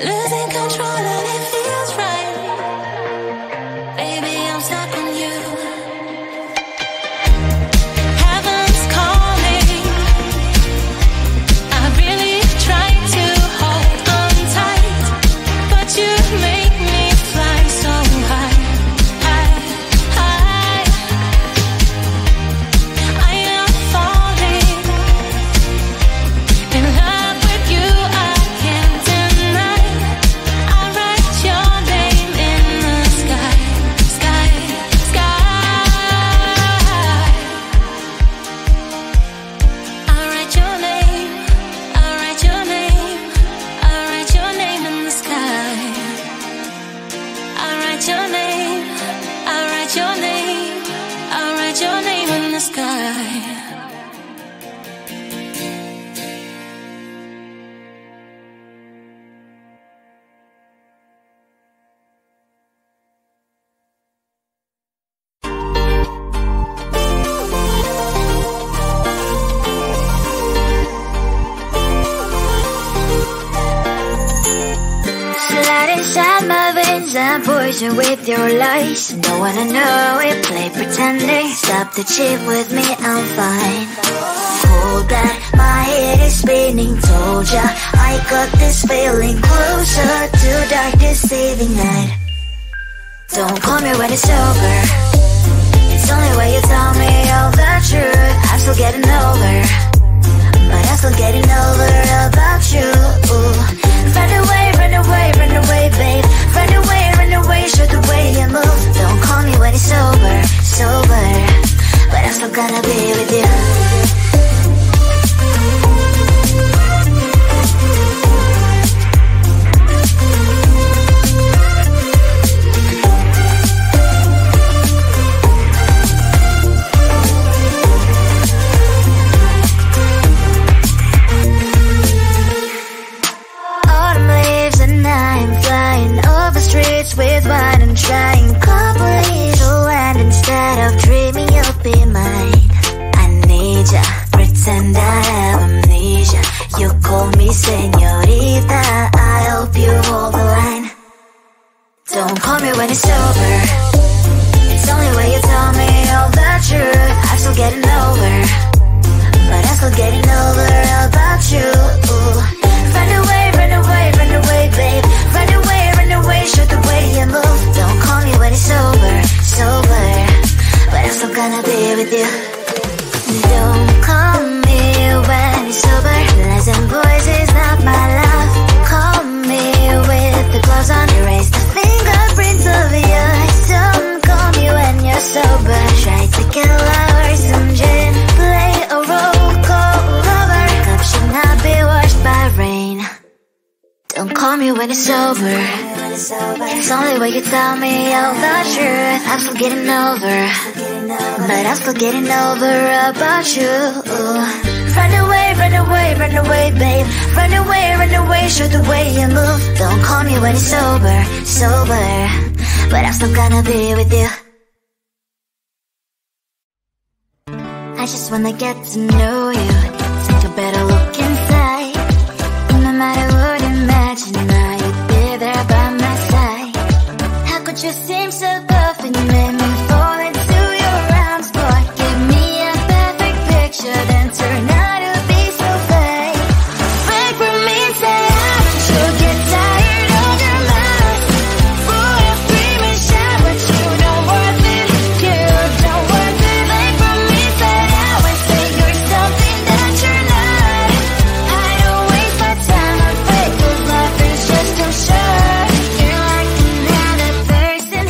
losing control and it feels right. Baby, I'm stuck on you. Heaven's calling. I really try to hold on tight, but you make me fly so high, high, high. I am falling in love with you. I can't deny. I write your name in the sky, sky, sky. I write your name. I write your name. I write your name in the sky. I write your name. I write your name. I write your name in the sky. Slide inside my veins and poison with your lies. Don't wanna know it, play pretending. Stop the chip with me, I'm fine. Hold that, my head is spinning. Told ya, I got this feeling closer to dark deceiving night. Don't call me when it's over. It's only when you tell me all the truth. I'm still getting over, but I'm still getting over about you. Run away, run away, run away, babe. Run away, show the way you move. Don't call me when it's over, sober, but I'm still gonna be with you. Autumn leaves and I'm flying over streets with wine and trying complete to land instead of dreaming you'll be mine. I need ya, pretend I have amnesia. You call me señorita, I hope you hold the line. Don't call me when it's over. It's only when you tell me all the truth. I'm still getting over, but I'm still getting over about you. Run away, run away, run away, babe. Run away, show the way you move. Don't call me when it's over, sober, but I'm still gonna be with you. Don't call me when it's over. Lies and voices, not my love. Call me with the gloves on. Erase the fingerprints of your eyes. Don't call me when you're sober. Try to kill hours, some gin. Play a role, call lover. Cup should not be washed by rain. Don't call me when it's over. It's only when you tell me all the truth. I'm still getting over, but I'm still getting over about you. Run away, run away, run away, babe. Run away, show the way you move. Don't call me when it's over, sober, but I'm still gonna be with you. I just wanna get to know you, take a better look inside. No matter what, imagine now you'd be there by my side. How could you seem so tough and you made me fall into your arms? Boy, give me a perfect picture, then turn out to be so fake. Break from me and say I want you, get tired of your lies. Full of scream and shout, but you don't worth it. You don't worth it. Break from me, say I want say you're something that you're not. I don't waste my time, I'm fake, 'cause life is just too short. You're like another person.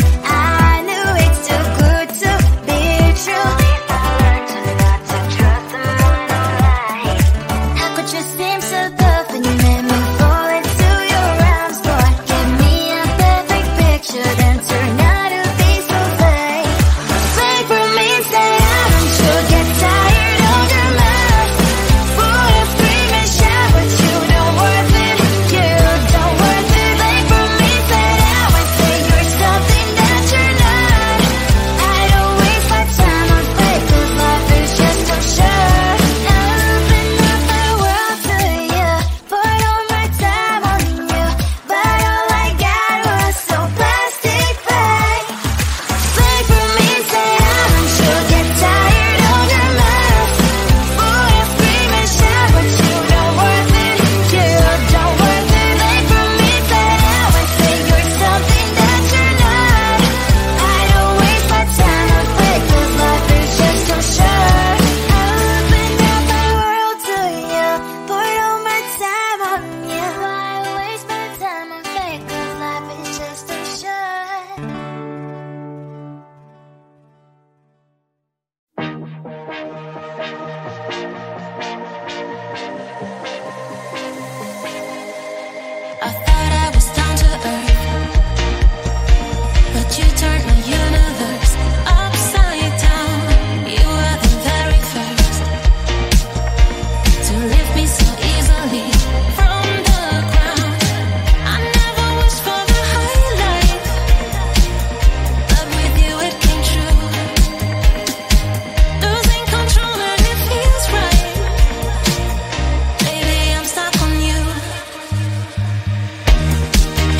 I thought I was down to earth, but you turned my universe upside down. You were the very first to lift me so easily from the ground. I never wished for the high life, but with you it came true. Losing control and it feels right. Baby, I'm stuck on you.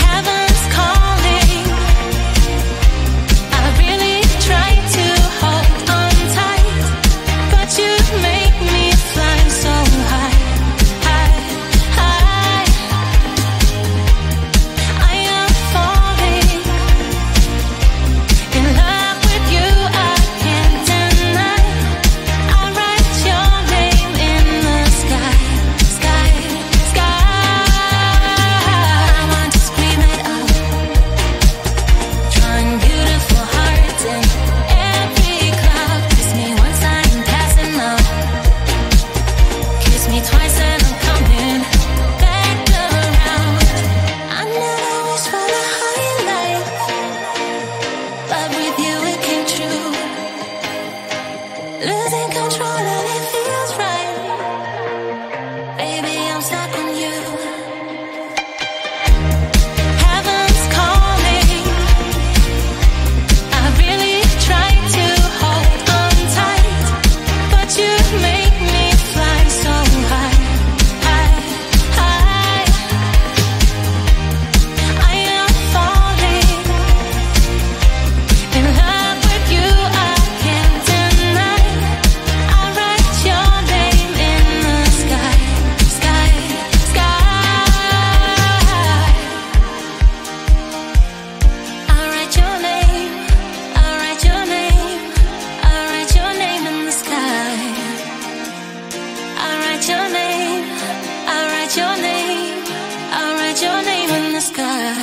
Heaven's calling. I really tried to hold on tight, but you make me fly so high, high, high. I am falling in love with you, I can't deny. I write your name in the sky, sky, sky. I want to scream it out, drawing beautiful hearts in every cloud. Kiss me once, I'm passing out. Kiss me twice and I'm coming back around. I never wished for the high life, but with you it came true. Losing control and it feels right. Baby, I'm stuck on you. Heaven's calling. I really tried to hold on tight, but you make me fly so high, high, high. I am falling in love with you, I can't deny. I write your name in the sky, sky, sky. I write your name, I write your name, I write your name in the sky. I write your name, I write your name, I write your name in the sky.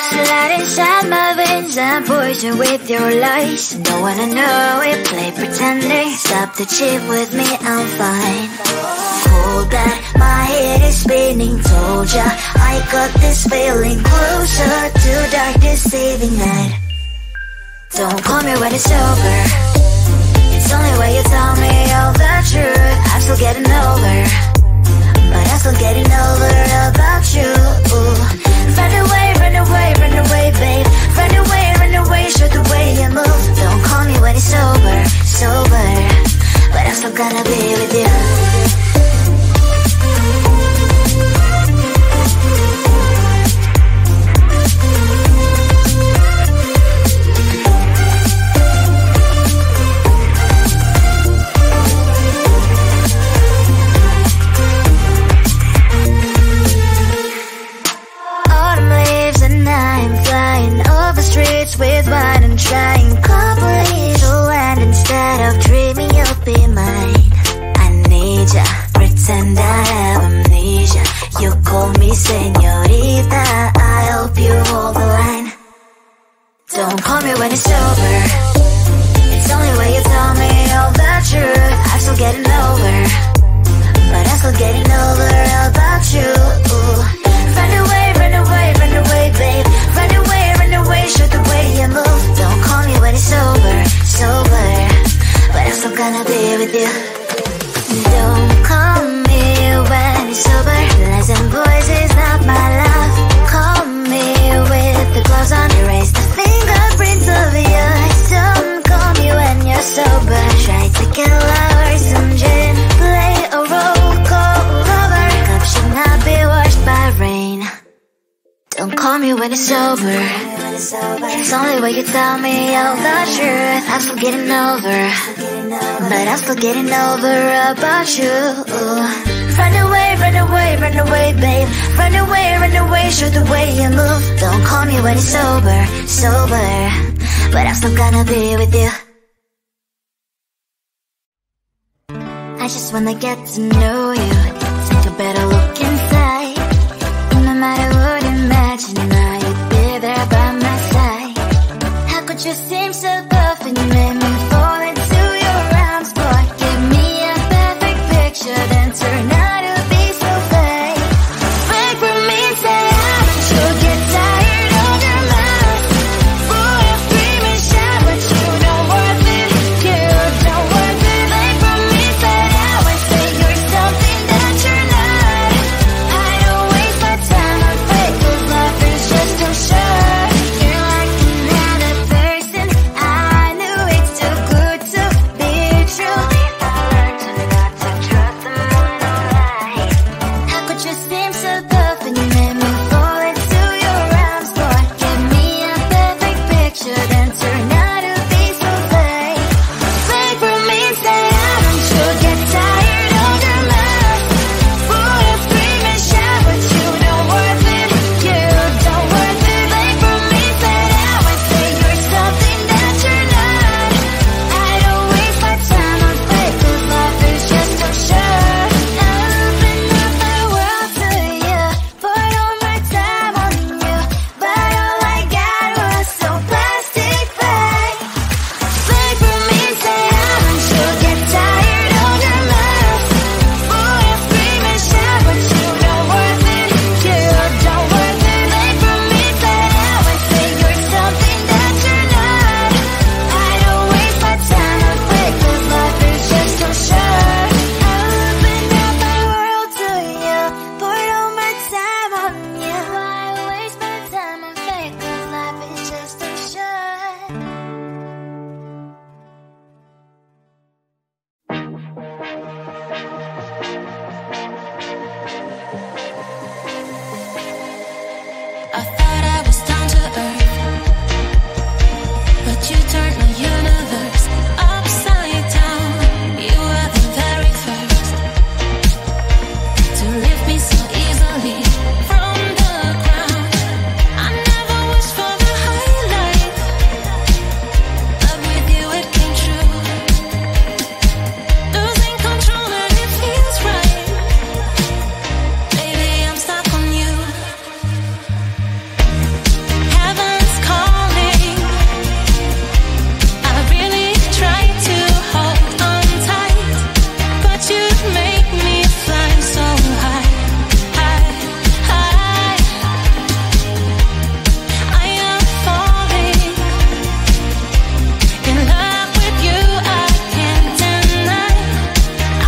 Slide inside my veins and poison with your lies. Don't wanna know it, play pretending. Stop the chip with me, I'm fine. Hold that, my head is spinning. Told ya, I got this feeling closer to dark deceiving night. Don't call me when it's over. It's only when you tell me all the truth. I'm still getting over, but I'm still getting over about you. Run away, run away, run away, babe. Run away, show the way you move. Don't call me when it's over, sober, but I'm still gonna be with you. Autumn leaves and I'm flying over streets with wine and trying complete land instead of dreaming you'll be mine. I need ya, pretend I have amnesia. You call me señorita, I hope you hold the line. Don't call me when it's over. It's only when you tell me all the truth. I'm still getting over, but I'm still getting over about you. Run away, run away, run away, babe. Run away, show the way you move. Don't call me when it's over, sober, but I'm still gonna be with you. Don't call me when it's over. Lies and boys is not my love. Call me with the gloves on. Erase the fingerprints of your eyes. Don't call me when you're sober. Try to kill hours, some gin. Play a role, call lover. Cup should not be washed by rain. Don't call me when it's over. It's only when you tell me all the truth. I'm still getting over, but I'm still getting over about you. Run away, run away, run away, babe. Run away, show the way you move. Don't call me when it's over, sober, but I'm still gonna be with you. just wanna get to know you. Take a better look inside. No matter what, imagine now you'd be there by my side. How could you seem so tough and you made me fall into your arms, boy? Give me a perfect picture, then turn out to be so fake. Fake for me, say you'll get tired of your mouth. Full of scream and shout, but you don't worth it. You don't worth it. Fake for me, say you're something that you're not. I don't waste my time on fake, 'cause life is just too short. You're like another person. I knew it's too good to be true. I learned to not to trust them when I lie. How could you seem so tough and you made me fall into your arms, boy? Give me a perfect picture, then turn out to be so fake. Fake for me, say you'll get tired of your mouth. Full of scream and shout, but you don't worth it. You don't worth it. Fake for me, say you're something that you're not. I don't waste my time on fake, 'cause life is just too short. I open up my world to you, poured all my time on you, but all I got was some plastic bag. Fake for me, say you'll get tired of your mouth. Full of scream and shout, but you don't worth it. You don't worth it. Fake for me, say you're something that you're not. I don't waste my time on fake, 'cause life is just too short. I opened up my world to you, poured all my time on you. Why waste my time on fake, 'cause life is just too short. I thought I was down to earth, but you turned my universe upside down. You were the very first to lift me so easily from the ground. I never wished for the highlight, but with you it came true. Losing control and it feels right. Baby, I'm stuck on you. Heaven's calling. I really tried to hold on tight, but you make me fly so high, high, high. I am falling in love with you. I can't deny.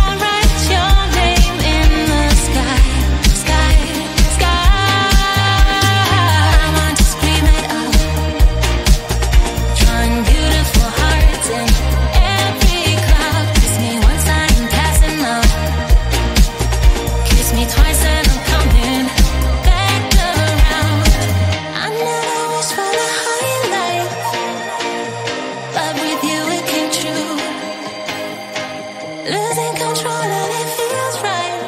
I write your name in the sky, sky, sky. I want to scream it out, drawing beautiful hearts in every cloud. Kiss me once, I'm passing out. Kiss me twice and I'm coming back around. I never wished for the highlight, but with you it came true. Losing control and it feels right.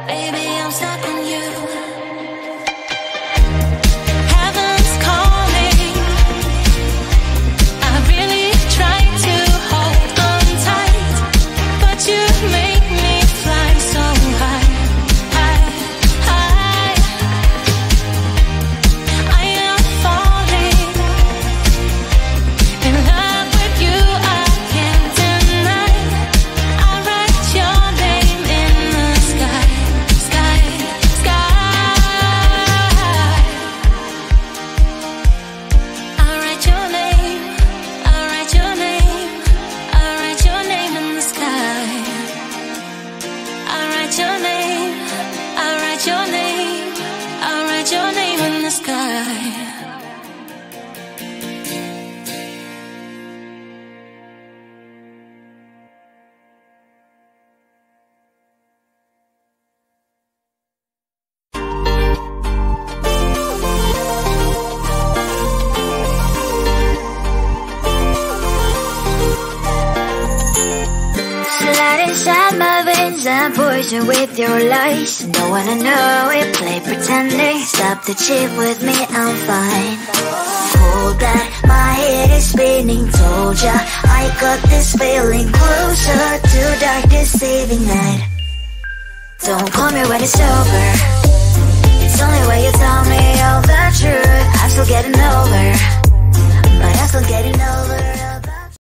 Baby, I'm stuck on you. Heaven's calling. I really tried to hold on tight, but you make me fly so high, high, high. I am falling in love with you. I can't deny. I write Slide inside my veins and poison with your lies. Don't wanna know it, play pretending. Stop the cheat with me, I'm fine. Hold that, my head is spinning. Told ya, I got this feeling closer to dark deceiving night. Don't call me when it's over.